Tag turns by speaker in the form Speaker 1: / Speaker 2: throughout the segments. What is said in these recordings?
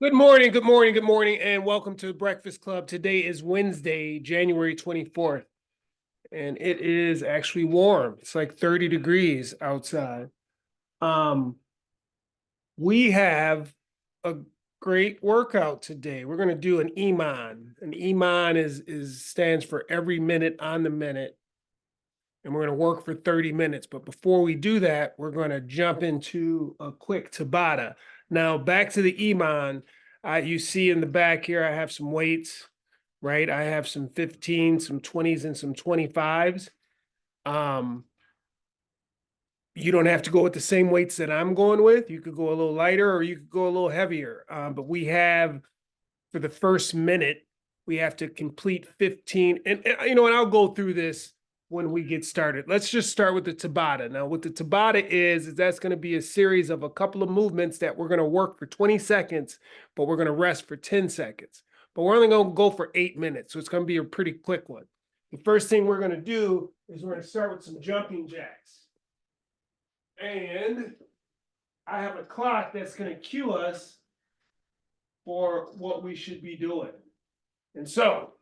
Speaker 1: Good morning, good morning, good morning, and welcome to Breakfast Club. Today is Wednesday, January 24th, and it is actually warm. It's like 30 degrees outside. Um, we have a great workout today. We're going to do an EMOM. An EMOM is stands for every minute on the minute, and we're going to work for 30 minutes. But before we do that, we're going to jump into a quick Tabata. Now, back to the EMOM. You see in the back here, I have some weights, right? I have some 15, some 20s, and some 25s. You don't have to go with the same weights that I'm going with. You could go a little lighter or you could go a little heavier. But we have, for the first minute, we have to complete 15. And I'll go through this when we get started. Let's just start with the Tabata. Now, what the Tabata is that's going to be a series of a couple of movements that we're going to work for 20 seconds, but we're going to rest for 10 seconds. But we're only going to go for 8 minutes, so it's going to be a pretty quick one. The first thing we're going to do is we're going to start with some jumping jacks. And I have a clock that's going to cue us for what we should be doing. And so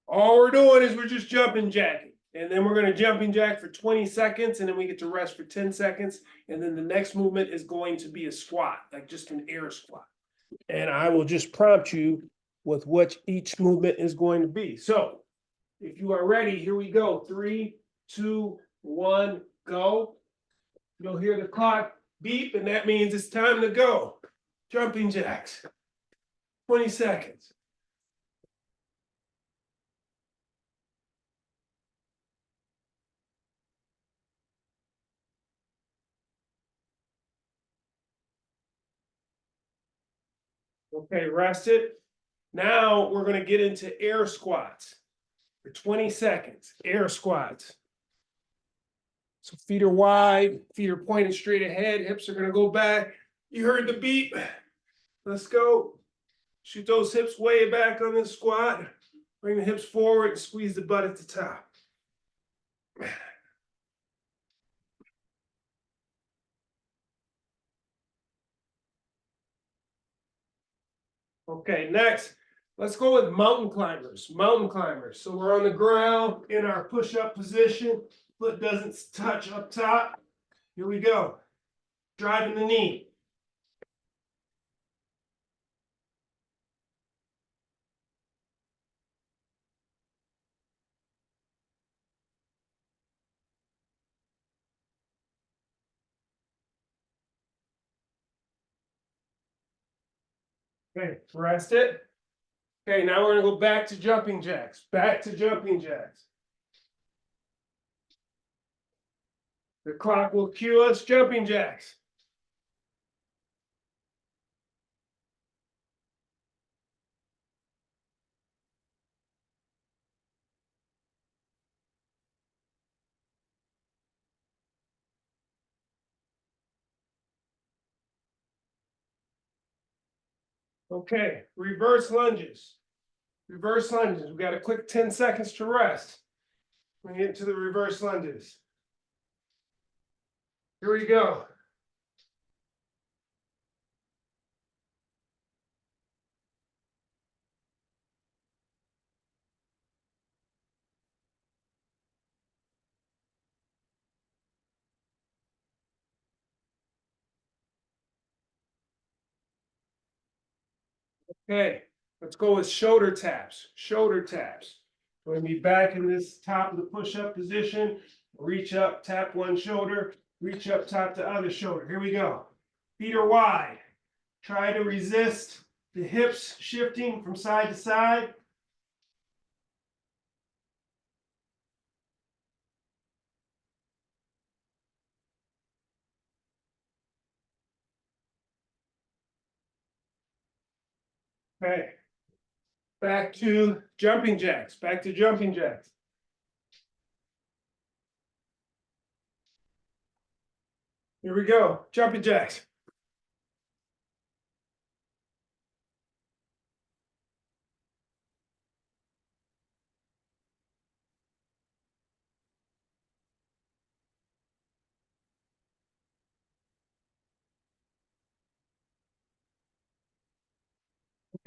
Speaker 1: all we're doing is we're just jumping jacking. And then we're going to jumping jack for 20 seconds, and then we get to rest for 10 seconds. And then the next movement is going to be a squat, like just an air squat. And I will just prompt you with what each movement is going to be. So if you are ready, here we go. 3, 2, 1, go. You'll hear the clock beep, and that means it's time to go. Jumping jacks. 20 seconds. Okay, rest it. Now we're going to get into air squats for 20 seconds. Air squats. So feet are wide, feet are pointed straight ahead, hips are going to go back. You heard the beep. Let's go. Shoot those hips way back on the squat. Bring the hips forward and squeeze the butt at the top. Okay, next, let's go with mountain climbers. Mountain climbers. So we're on the ground in our push-up position. Foot doesn't touch up top. Here we go. Driving the knee. Okay, rest it. Okay, now we're gonna go back to jumping jacks. Back to jumping jacks. The clock will cue us jumping jacks. Okay, reverse lunges. Reverse lunges. We got a quick 10 seconds to rest. We get into the reverse lunges. Here we go. Okay, let's go with shoulder taps. Shoulder taps. We're going to be back in this top of the push-up position. Reach up, tap one shoulder, reach up, tap the other shoulder. Here we go. Feet are wide. Try to resist the hips shifting from side to side. Okay. Back to jumping jacks. Back to jumping jacks. Here we go. Jumping jacks.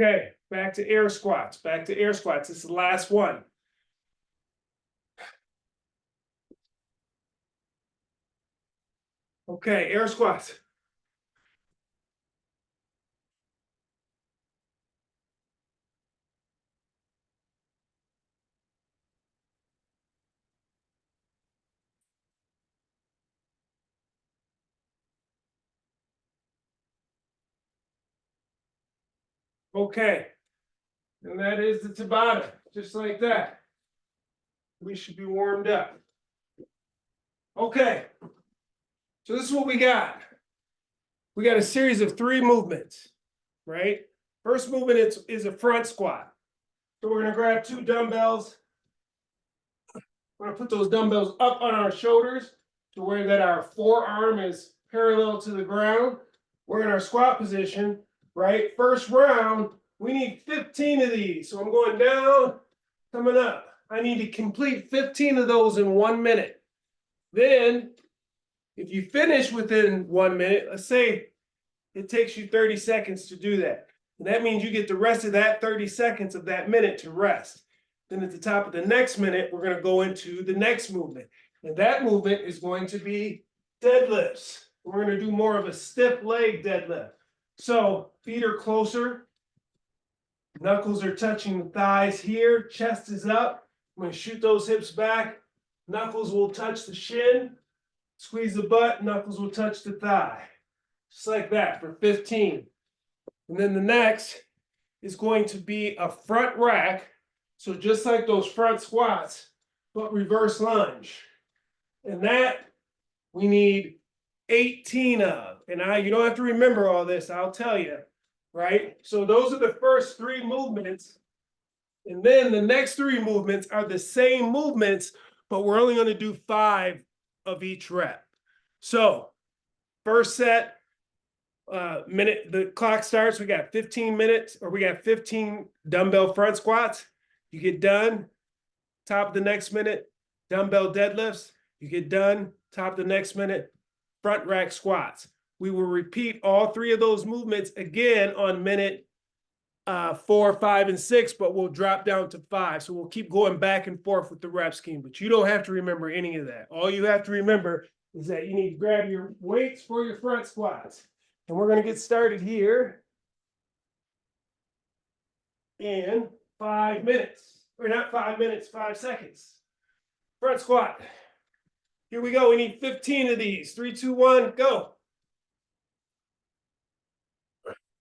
Speaker 1: Okay, back to air squats, back to air squats. This is the last one. Okay, air squats. Okay, and that is the Tabata, just like that. We should be warmed up. Okay, so this is what we got. We got a series of 3 movements, right? First movement is a front squat. So we're gonna grab 2 dumbbells. We're gonna put those dumbbells up on our shoulders to where that our forearm is parallel to the ground. We're in our squat position, right? First round, we need 15 of these. So I'm going down, coming up. I need to complete 15 of those in 1 minute. Then, if you finish within 1 minute, let's say it takes you 30 seconds to do that. And that means you get the rest of that 30 seconds of that minute to rest. Then at the top of the next minute, we're going to go into the next movement. And that movement is going to be deadlifts. We're going to do more of a stiff leg deadlift. So feet are closer. Knuckles are touching the thighs here. Chest is up. I'm going to shoot those hips back. Knuckles will touch the shin. Squeeze the butt. Knuckles will touch the thigh. Just like that for 15. And then the next is going to be a front rack. So just like those front squats, but reverse lunge. And that we need 18 of. And you don't have to remember all this, I'll tell you, right? So those are the first 3 movements. And then the next 3 movements are the same movements, but we're only going to do 5 of each rep. So first set, minute, the clock starts, we got 15 minutes, or we got 15 dumbbell front squats. You get done, top of the next minute, dumbbell deadlifts. You get done, top of the next minute, front rack squats. We will repeat all 3 of those movements again on minute 4, 5, and 6, but we'll drop down to 5. So we'll keep going back and forth with the rep scheme, but you don't have to remember any of that. All you have to remember is that you need to grab your weights for your front squats. And we're going to get started here in 5 minutes. Or not 5 minutes, 5 seconds. Front squat. Here we go. We need 15 of these. 3, 2, 1, go.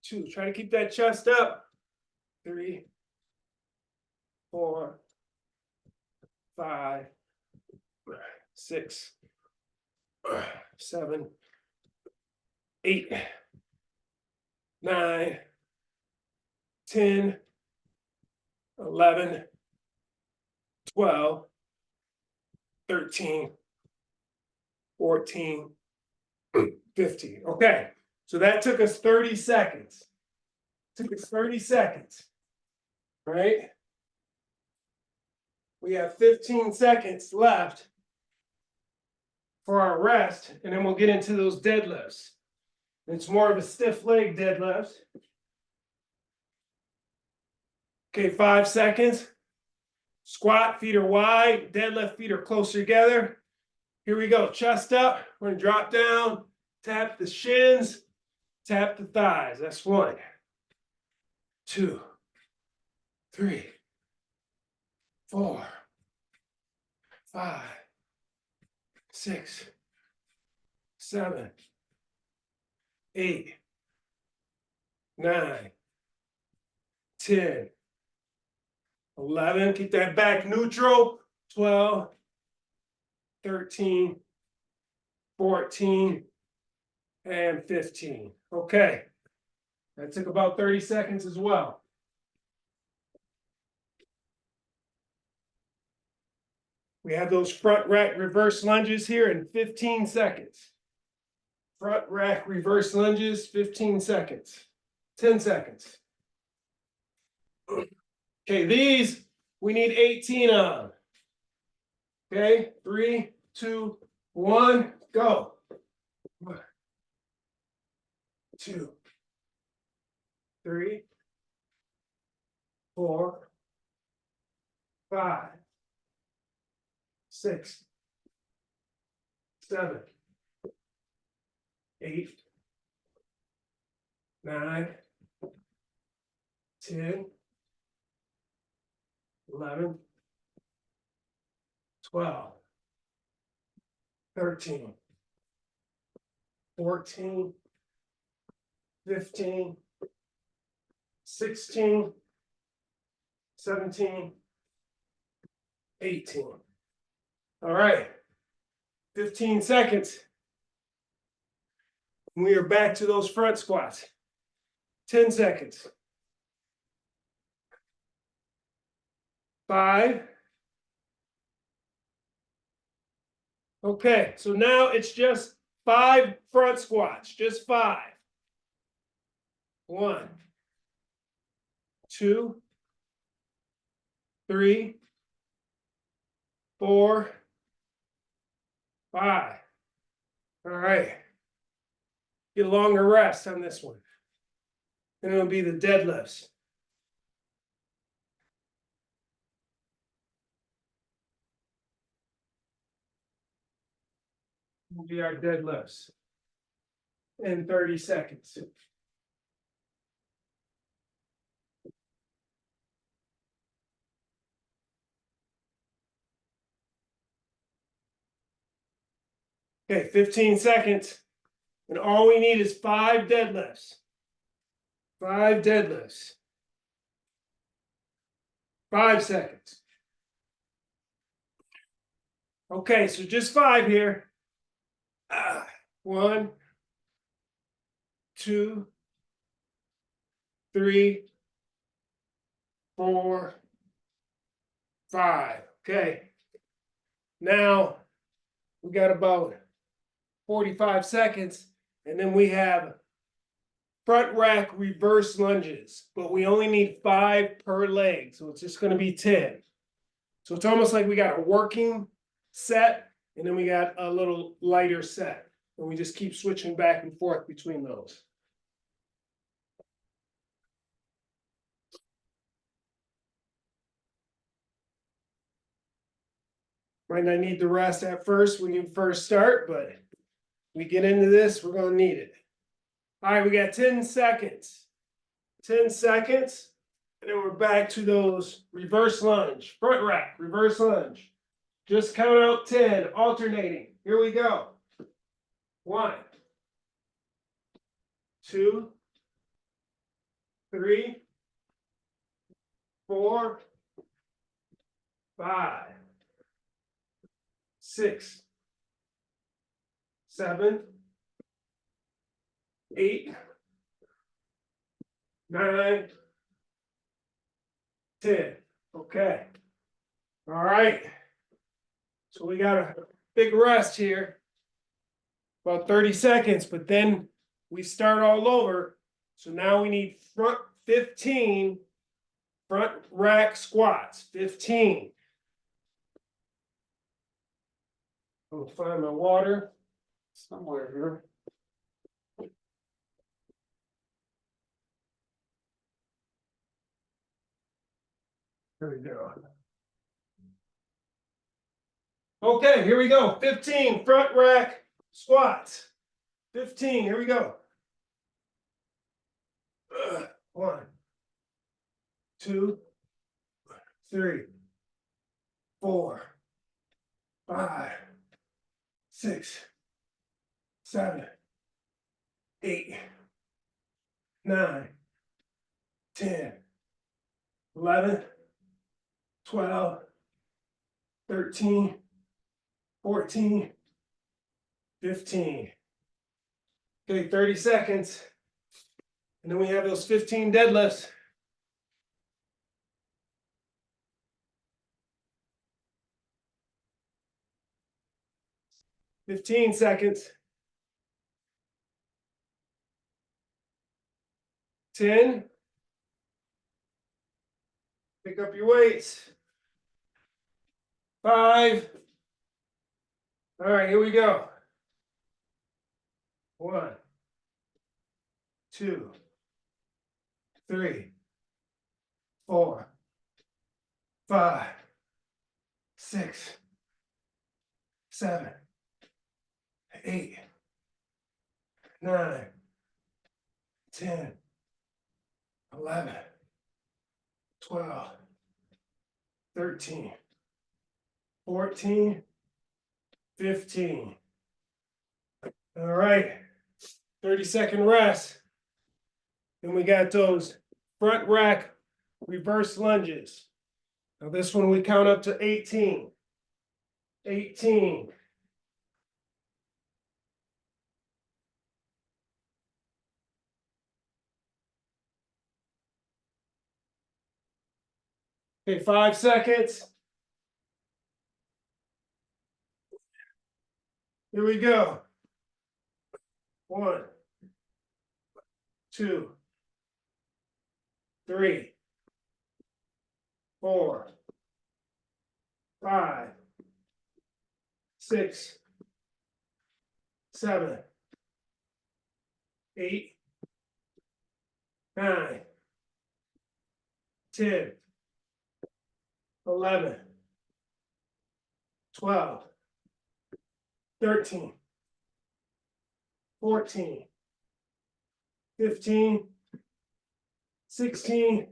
Speaker 1: 2. Try to keep that chest up. 3, 4, 5, 6, 7, 8, 9, 10, 11, 12, 13, 14, 15. Okay, so that took us 30 seconds. Took us 30 seconds, right? We have 15 seconds left for our rest, and then we'll get into those deadlifts. It's more of a stiff leg deadlift. Okay, 5 seconds. Squat, feet are wide. Deadlift, feet are closer together. Here we go. Chest up. We're going to drop down. Tap the shins. Tap the thighs. That's 1, 2, 3, 4, 5, 6, 7, 8, 9, 10, 11. Keep that back neutral. 12, 13, 14, and 15. Okay. That took about 30 seconds as well. We have those front rack reverse lunges here in 15 seconds. Front rack reverse lunges, 15 seconds. 10 seconds. Okay, these we need 18 of. Okay, 3, 2, 1, go. 1, 2, 3, 4, 5, 6, 7, 8, 9, 10, 11, 12, 13, 14, 15, 16, 17, 18. All right, 15 seconds. We are back to those front squats. 10 seconds. 5. Okay, so now it's just 5 front squats, just 5. 1, 2, 3, 4, 5. All right. Get a longer rest on this one. And it'll be the deadlifts. Will be our deadlifts in 30 seconds. Okay, 15 seconds. And all we need is 5 deadlifts. 5 deadlifts. 5 seconds. Okay, so just 5 here. 1, 2, 3, 4, 5. Okay. Now we got about 45 seconds, and then we have front rack reverse lunges, but we only need 5 per leg, so it's just going to be 10. So it's almost like we got a working set, and then we got a little lighter set, and we just keep switching back and forth between those. Might not need the rest at first when you first start, but we get into this, we're going to need it. All right, we got 10 seconds. 10 seconds, and then we're back to those reverse lunge, front rack, reverse lunge. Just count out 10, alternating. Here we go. 1, 2, 3, 4, 5, 6, 7, 8, 9, 10. Okay. All right. So we got a big rest here, about 30 seconds, but then we start all over. So now we need 15 front rack squats. 15. I'll find my water somewhere here. There we go. Okay, here we go. 15 front rack squats. 15, here we go. 1, 2, 3, 4, 5, 6, 7, 8, 9, 10, 11, 12, 13, 14, 15. Okay, 30 seconds. And then we have those 15 deadlifts. Fifteen seconds. 10. Pick up your weights. 5. All right, here we go. 1, 2, 3, 4, 5, 6, 7, 8, 9, 10, 11, 12, 13, 14, 15. All right, 30-second rest. Then we got those front rack reverse lunges. Now this one we count up to 18. 18. Okay, 5 seconds. Here we go. 1, 2, 3, 4, 5, 6, 7, 8, 9, 10, 11, 12, 13, 14, 15, 16,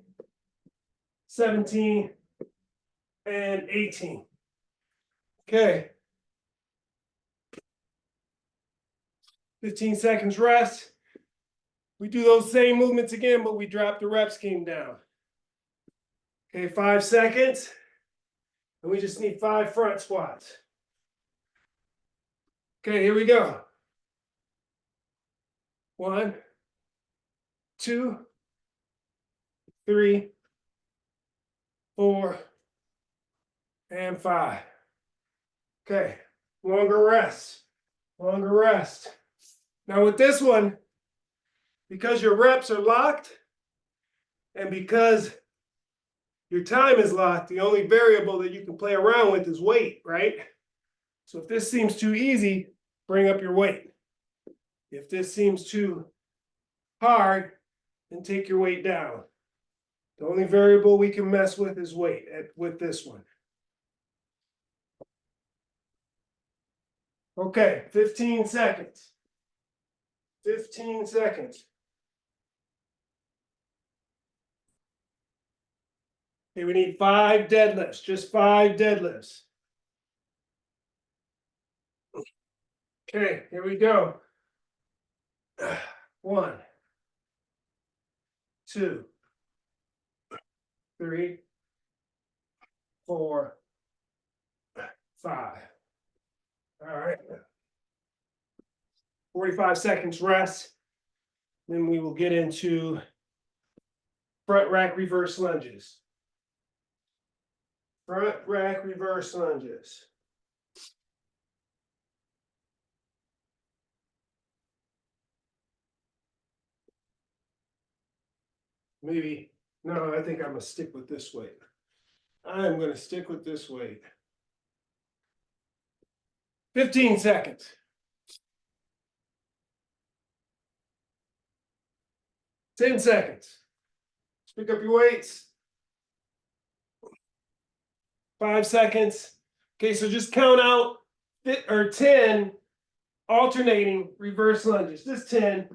Speaker 1: 17, and 18. Okay. 15 seconds rest. We do those same movements again, but we drop the rep scheme down. Okay, 5 seconds. And we just need 5 front squats. Okay, here we go. 1, 2, 3, 4, and 5. Okay, longer rest. Longer rest. Now with this one, because your reps are locked and because your time is locked, the only variable that you can play around with is weight, right? So if this seems too easy, bring up your weight. If this seems too hard, then take your weight down. The only variable we can mess with is weight with this one. Okay, 15 seconds. 15 seconds. Okay, we need 5 deadlifts, just 5 deadlifts. Okay, here we go. 1, 2, 3, 4, 5. All right. 45 seconds rest. Then we will get into front rack reverse lunges. Front rack reverse lunges. Maybe, no, I think I'm gonna stick with this weight. I'm gonna stick with this weight. 15 seconds. 10 seconds. Pick up your weights. 5 seconds. Okay, so just count out 10 alternating reverse lunges. Just 10.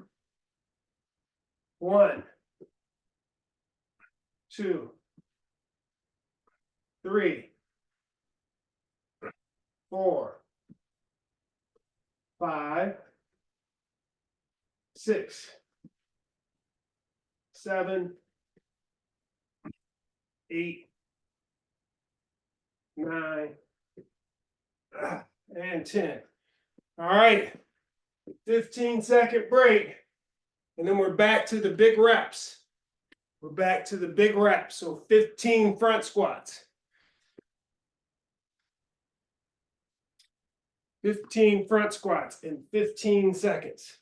Speaker 1: 1, 2, 3, 4, 5, 6, 7, 8, 9, and 10. All right, 15-second break, and then we're back to the big reps. We're back to the big reps, so 15 front squats. 15 front squats in 15 seconds.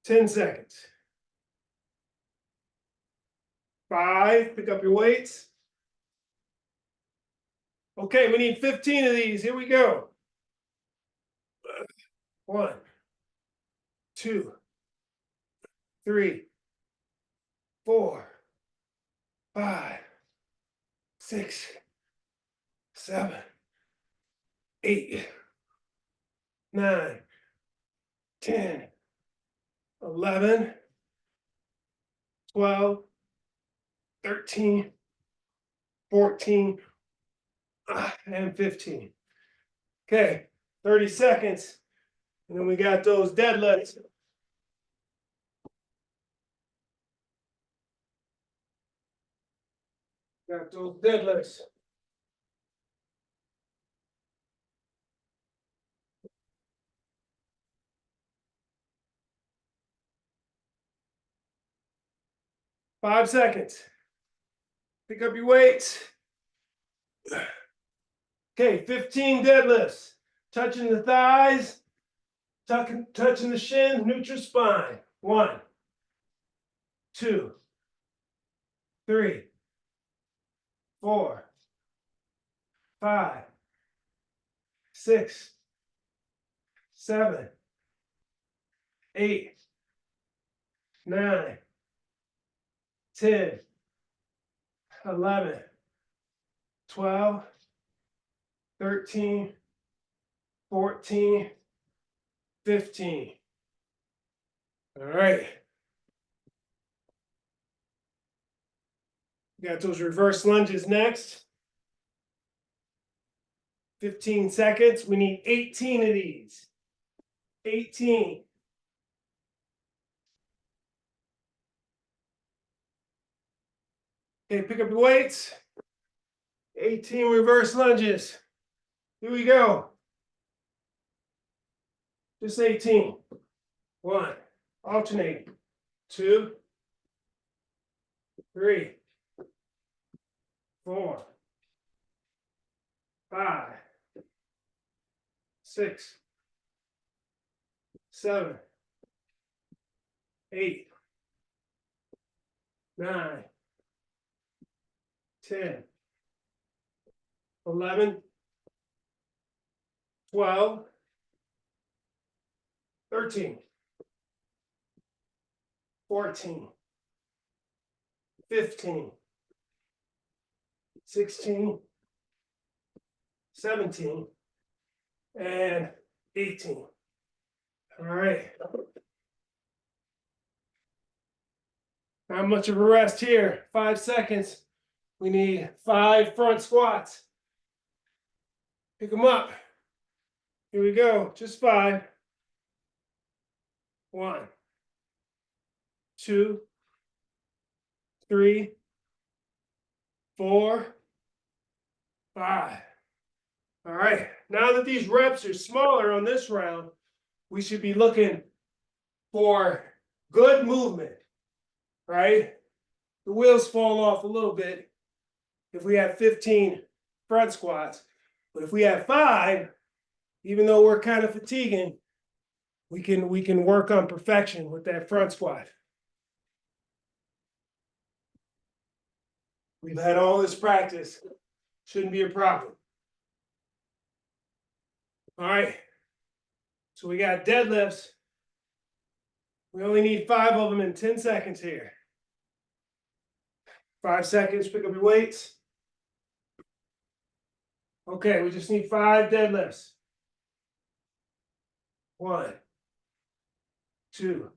Speaker 1: 10 seconds. 5, pick up your weights. Okay, we need 15 of these. Here we go. 1, 2, 3, 4, 5, 6, 7, 8, 9, 10, 11, 12, 13, 14, and 15. Okay, 30 seconds. And then we got those deadlifts. Got those deadlifts. Five seconds. Pick up your weights. Okay, 15 deadlifts. Touching the thighs, touching the shins, neutral spine. 1, 2, 3, 4, 5, 6, 7, 8, 9, 10, 11, 12, 13, 14, 15. All right. Got those reverse lunges next. 15 seconds. We need 18 of these. 18. Okay, pick up your weights. 18 reverse lunges. Here we go. Just 18. 1. Alternate. 2, 3, 4, 5, 6, 7, 8, 9, 10, 11, 12, 13, 14, 15, 16, 17, and 18. All right. Not much of a rest here. 5 seconds. We need 5 front squats. Pick them up. Here we go. Just 5. 1, 2, 3, 4, 5. All right. Now that these reps are smaller on this round, we should be looking for good movement, right? The wheels fall off a little bit if we have 15 front squats. But if we have 5, even though we're kind of fatiguing, we can work on perfection with that front squat. We've had all this practice. Shouldn't be a problem. All right. So we got deadlifts. We only need 5 of them in 10 seconds here. 5 seconds, pick up your weights. Okay, we just need 5 deadlifts. 1, 2,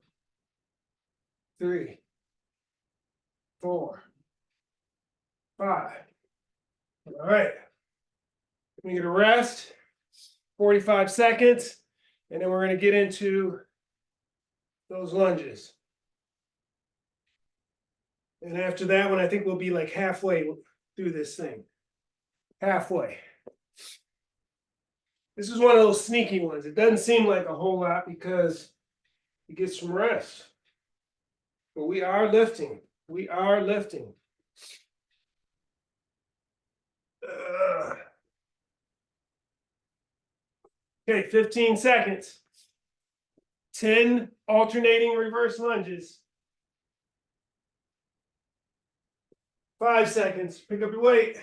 Speaker 1: 3, 4, 5. All right. We get a rest, 45 seconds, and then we're going to get into those lunges. And after that one, I think we'll be like halfway through this thing. Halfway. This is one of those sneaky ones. It doesn't seem like a whole lot because you get some rest. But we are lifting. We are lifting. Okay, 15 seconds. 10 alternating reverse lunges. 5 seconds. Pick up your weight.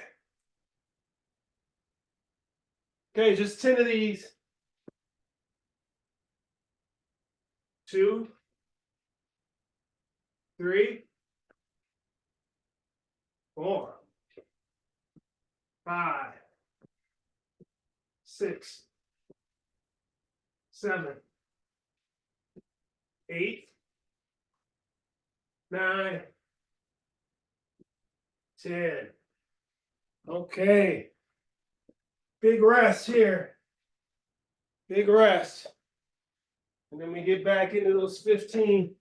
Speaker 1: Okay, just 10 of these. 2, 3, 4, 5, 6, 7, 8, 9, 10. Okay. Big rest here. Big rest. And then we get back into those 15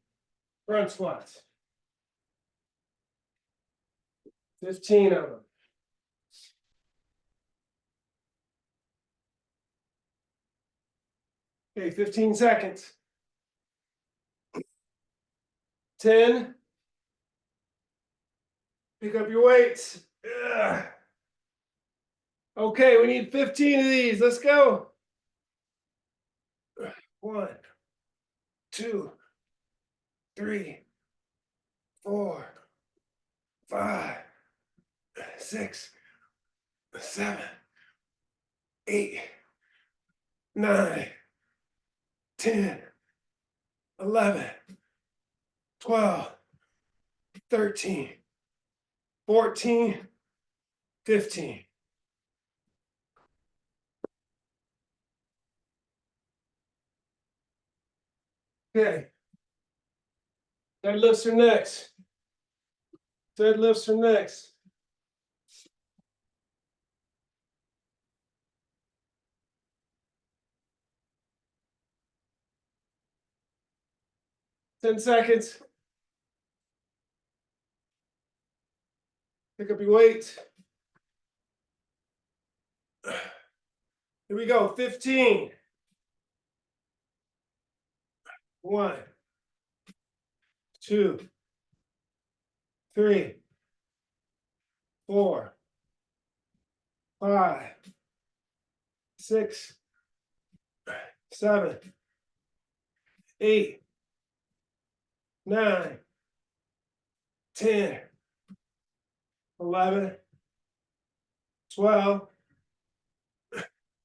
Speaker 1: front squats. 15 of them. Okay, 15 seconds. 10. Pick up your weights. Ugh. Okay, we need 15 of these. Let's go. 1, 2, 3, 4, 5, 6, 7, 8, 9, 10, 11, 12, 13, 14, 15. Okay. Deadlifts are next. Deadlifts are next. Ten seconds. Pick up your weight. Here we go. 15. 1, 2, 3, 4, 5, 6, 7, 8, 9, 10, 11, 12,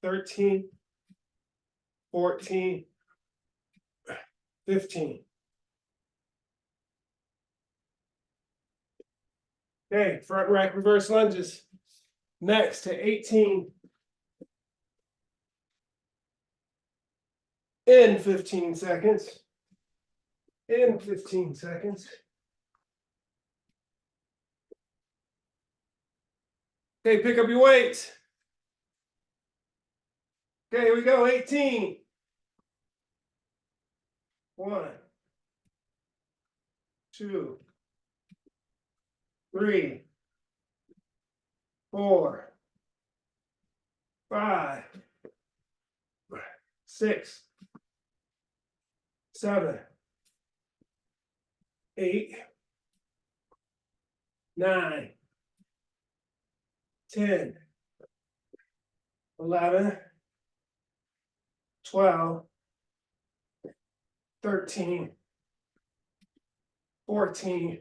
Speaker 1: 13, 14, 15. Okay, front rack reverse lunges. Next to 18. In 15 seconds. In 15 seconds. Okay, pick up your weights. Okay, here we go. 18. 1, 2, 3, 4, 5, 6, 7, 8, 9, 10, 11, 12, 13, 14,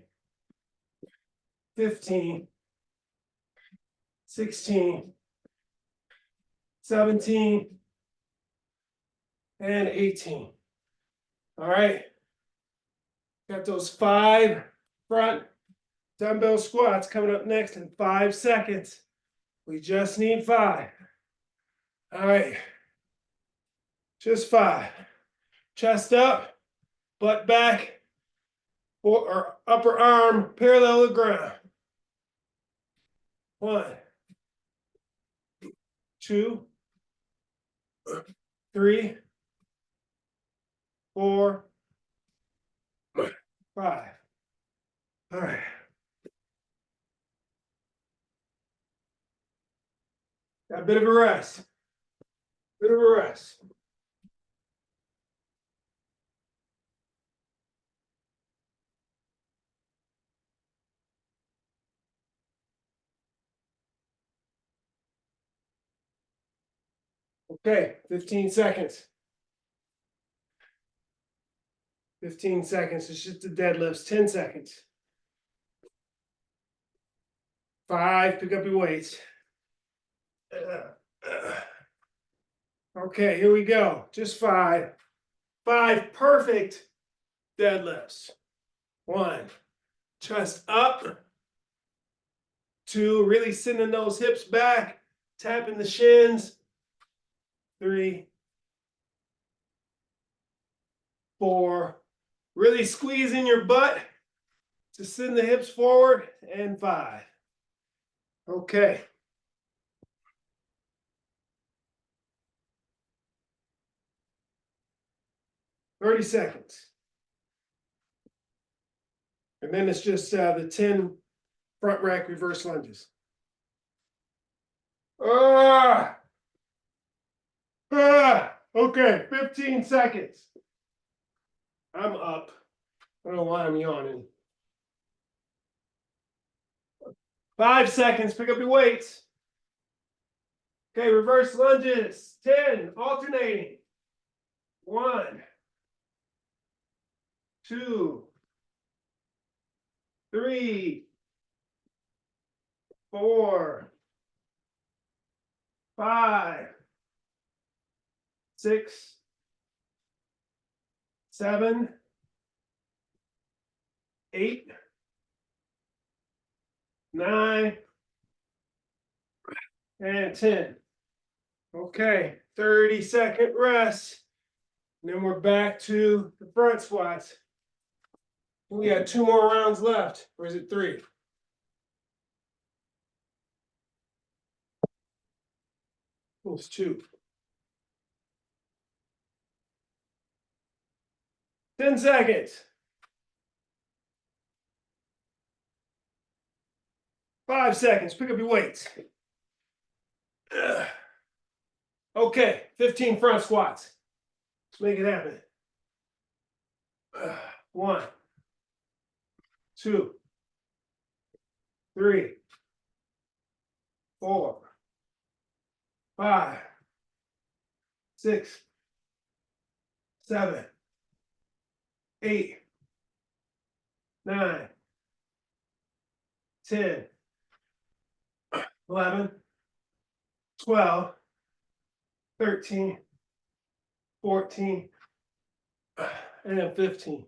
Speaker 1: 15, 16, 17, and 18. All right. Got those 5 front dumbbell squats coming up next in 5 seconds. We just need 5. All right. Just 5. Chest up, butt back, or upper arm parallel to the ground. 1, 2, 3, 4, 5. All right. Got a bit of a rest. Bit of a rest. Okay, 15 seconds. 15 seconds. It's just the deadlifts. 10 seconds. 5, pick up your weights. Okay, here we go. Just 5. 5 perfect deadlifts. 1, chest up. 2, really sending those hips back, tapping the shins. 3, 4, really squeezing your butt to send the hips forward, and 5. Okay. "30 seconds. And then it's just the 10 front rack reverse lunges. Okay, 15 seconds. I'm up. I don't know why I'm yawning. 5 seconds, pick up your weights. Okay, reverse lunges, 10, alternating. 1, 2, 3, 4, 5, 6, 7, 8, 9, and 10. Okay, 30-second rest. And then we're back to the front squats. We got 2 more rounds left, or is it 3? Oh, it's 2. 10 seconds. 5 seconds. Pick up your weights. Okay, 15 front squats. Let's make it happen. 1, 2, 3, 4, 5, 6, 7, 8, 9, 10, 11, 12, 13, 14, and then 15.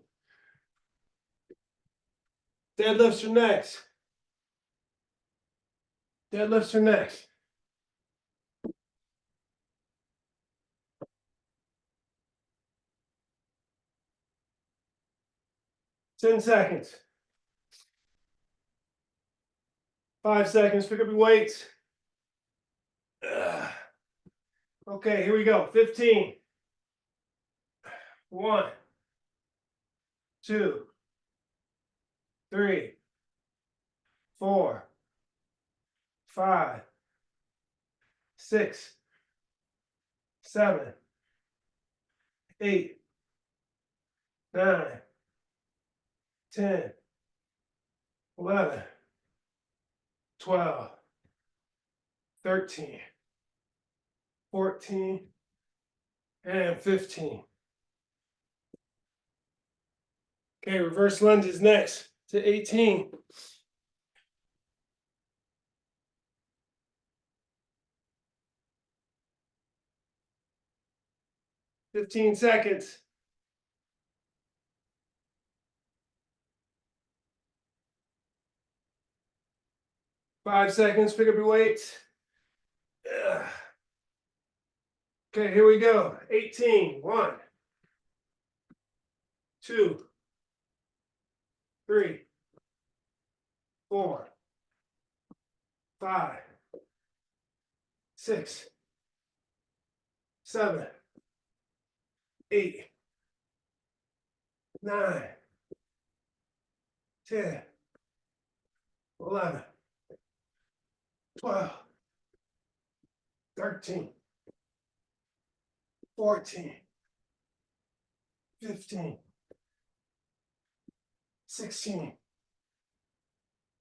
Speaker 1: Deadlifts are next. Deadlifts are next. Ten seconds. 5 seconds. Pick up your weights. Okay, here we go. 15. 1, 2, 3, 4, 5, 6, 7, 8, 9, 10, 11, 12, 13, 14, and 15. Okay, reverse lunges next to 18. "15 seconds. 5 seconds. Pick up your weights. Okay, here we go. 18. 1, 2, 3, 4, 5, 6, 7, 8, 9, 10, 11, 12, 13, 14, 15, 16,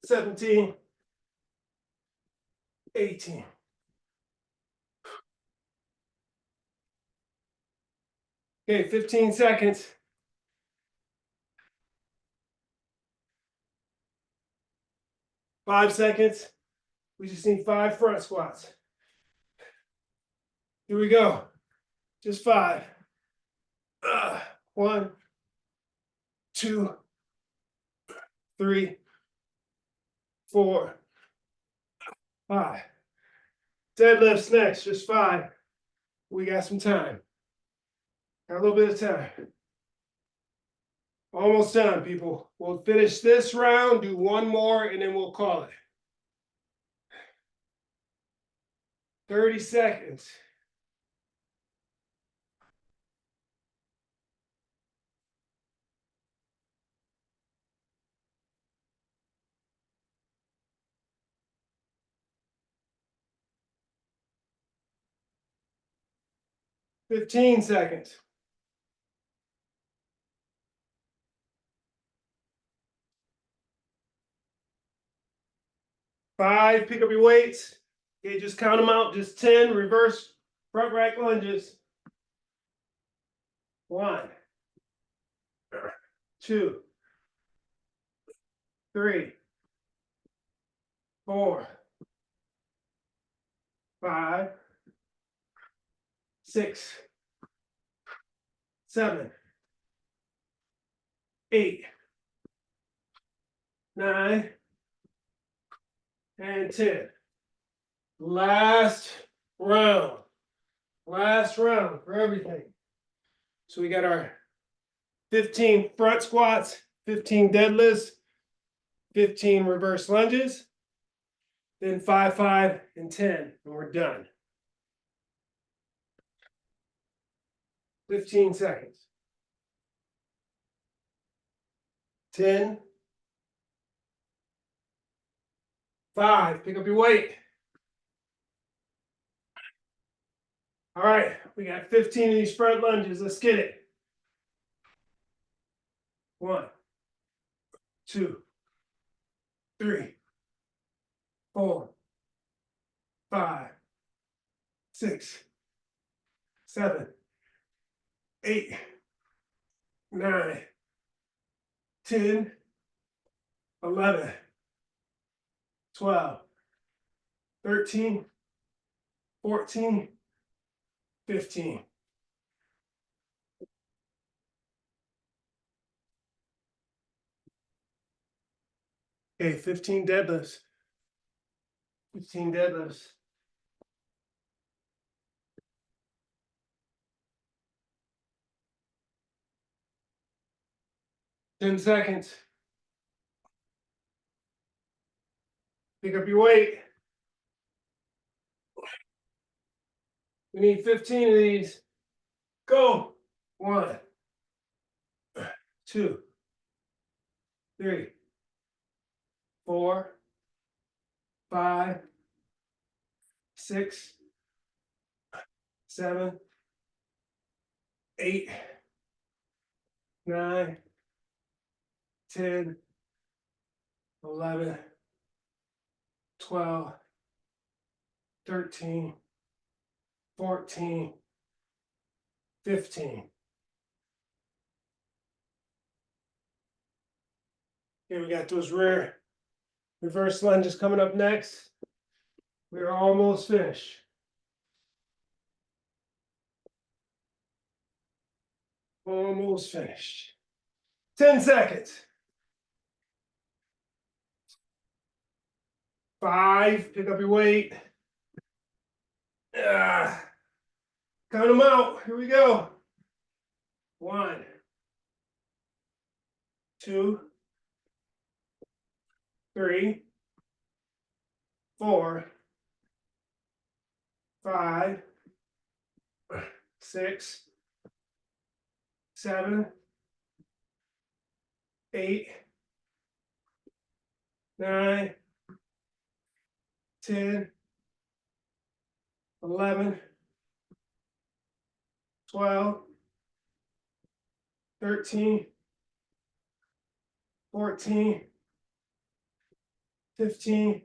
Speaker 1: 17, 18. Okay, 15 seconds. 5 seconds. We just need 5 front squats. Here we go. Just 5. 1, 2, 3, 4, 5. Deadlifts next, just 5. We got some time. Got a little bit of time. Almost done, people. We'll finish this round, do one more, and then we'll call it. 30 seconds. Fifteen seconds. 5, pick up your weights. Okay, just count them out. Just 10 reverse front rack lunges. 1, 2, 3, 4, 5, 6, 7, 8, 9, and 10. Last round. Last round for everything. So we got our 15 front squats, 15 deadlifts, 15 reverse lunges, then 5, 5, and 10, and we're done. 15 seconds. 10, 5, pick up your weight. All right, we got 15 of these front lunges. Let's get it. 1, 2, 3, 4, 5, 6, 7, 8, 9, 10, 11, 12, 13, 14, 15. Okay, 15 deadlifts. 15 deadlifts. Ten seconds. Pick up your weight. We need 15 of these. Go. 1, 2, 3, 4, 5, 6, 7, 8, 9, 10, 11, 12, 13, 14, 15. Okay, we got those rear reverse lunges coming up next. We're almost finished. Almost finished. 10 seconds. 5, pick up your weight. Count them out. Here we go. 1, 2, 3, 4, 5, 6, 7, 8, 9, 10, 11, 12, 13, 14, 15,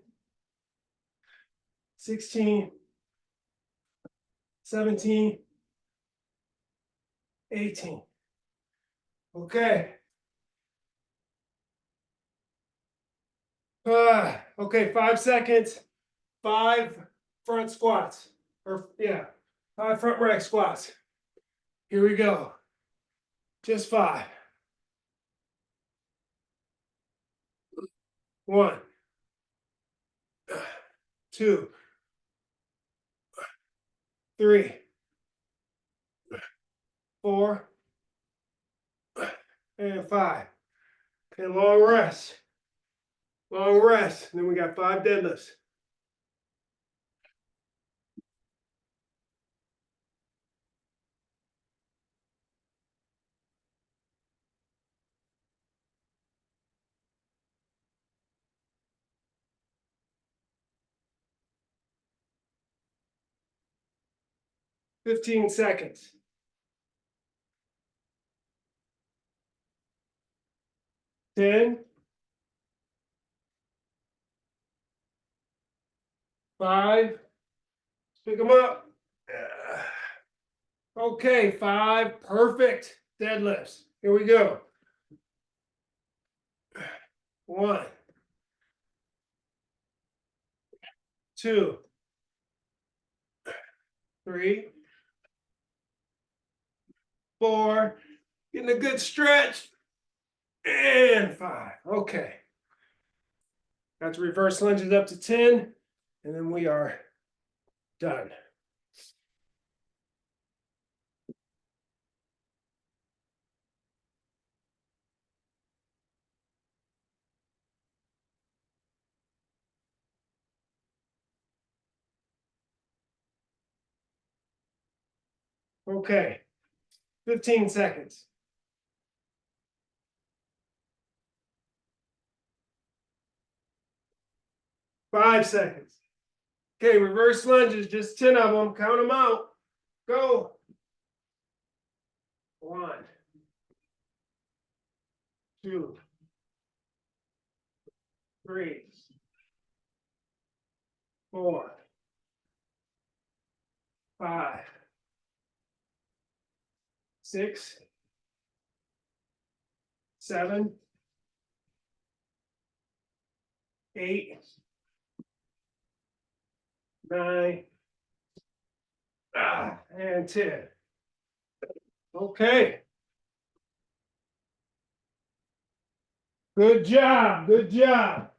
Speaker 1: 16, 17, 18. Okay. Okay, 5 seconds. 5 front squats. Or yeah, 5 front rack squats. Here we go. Just 5. 1, 2, 3, 4, and 5. Okay, long rest. Long rest. And then we got 5 deadlifts. $15. 10, 5, pick them up. Okay, 5 perfect deadlifts. Here we go. 1, 2, 3, 4, getting a good stretch, and 5. Okay. Got the reverse lunges up to 10, and then we are done. Okay, 15 seconds. 5 seconds. Okay, reverse lunges, just 10 of them. Count them out. Go. 1, 2, 3, 4, 5, 6, 7, 8, 9, and 10. Okay. Good job. Good job.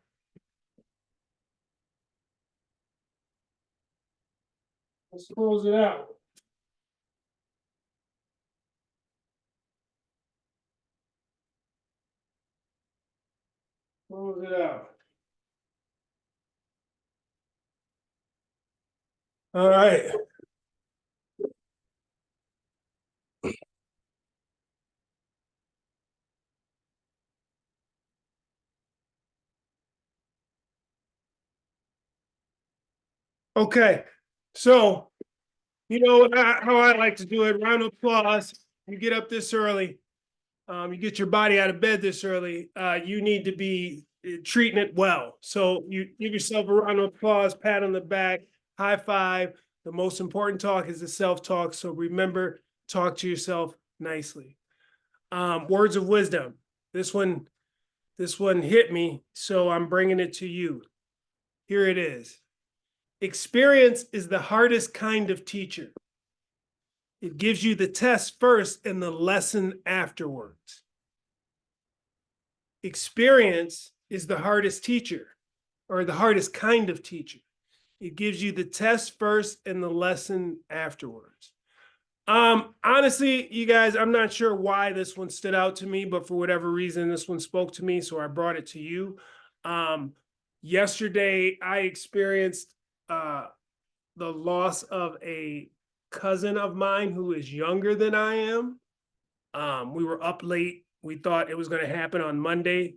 Speaker 1: Let's close it out. Close it out. All right. Okay. So, you know how I like to do it. Round of applause. You get up this early. You get your body out of bed this early. You need to be treating it well. So you give yourself a round of applause, pat on the back, high five. The most important talk is the self-talk. So remember, talk to yourself nicely. Words of wisdom. This one hit me, so I'm bringing it to you. Here it is. Experience is the hardest kind of teacher. It gives you the test first and the lesson afterwards. Experience is the hardest teacher, or the hardest kind of teacher. It gives you the test first and the lesson afterwards. Honestly, you guys, I'm not sure why this one stood out to me, but for whatever reason, this one spoke to me, so I brought it to you. Yesterday, I experienced the loss of a cousin of mine who is younger than I am. We were up late. We thought it was going to happen on Monday,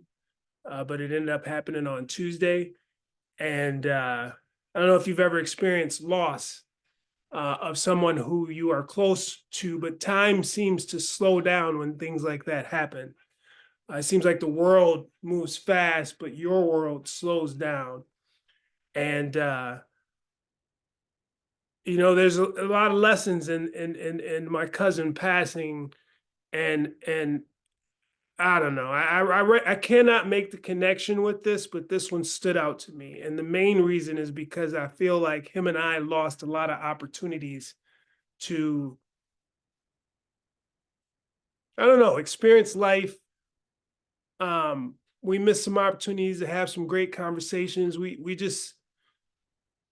Speaker 1: but it ended up happening on Tuesday. And I don't know if you've ever experienced loss of someone who you are close to, but time seems to slow down when things like that happen. It seems like the world moves fast, but your world slows down. And you know, there's a lot of lessons in my cousin passing, and I don't know. I cannot make the connection with this, but this one stood out to me, and the main reason is because I feel like him and I lost a lot of opportunities to, I don't know, experience life. We missed some opportunities to have some great conversations. We just,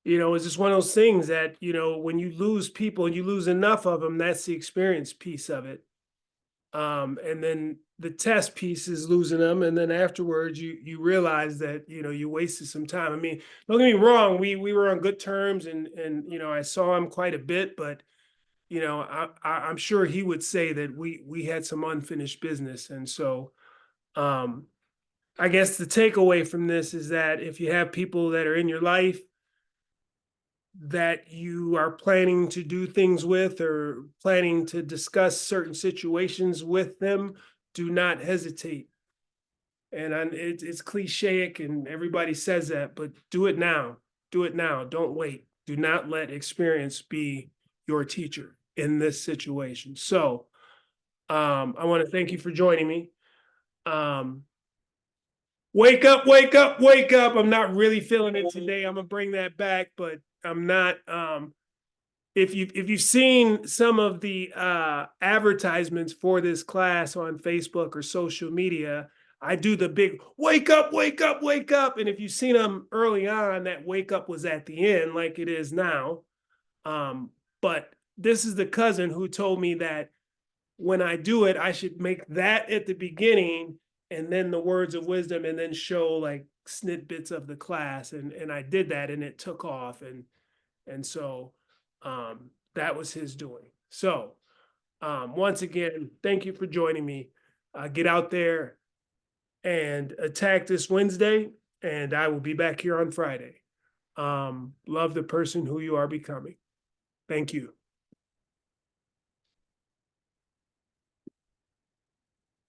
Speaker 1: It's just one of those things that, when you lose people and you lose enough of them, that's the experience piece of it. And then the test piece is losing them, and then afterwards you realize that you wasted some time. I mean, don't get me wrong, we were on good terms, and I saw him quite a bit, but I'm sure he would say that we had some unfinished business. And so um I guess the takeaway from this is that if you have people that are in your life that you are planning to do things with or planning to discuss certain situations with them, do not hesitate. And it's clichéic and everybody says that, but do it now. Do it now. Don't wait. Do not let experience be your teacher in this situation. So I want to thank you for joining me. Um, Wake up, wake up, wake up. I'm not really feeling it today. I'm gonna bring that back, but I'm not. If you've seen some of the advertisements for this class on Facebook or social media, I do the big wake up, wake up, wake up. And if you've seen them early on, that wake up was at the end, like it is now. But this is the cousin who told me that when I do it, I should make that at the beginning and then the words of wisdom and then show like snippets of the class. And I did that and it took off. And so that was his doing. So once again, thank you for joining me. Get out there and attack this Wednesday, and I will be back here on Friday. Love the person who you are becoming. Thank you.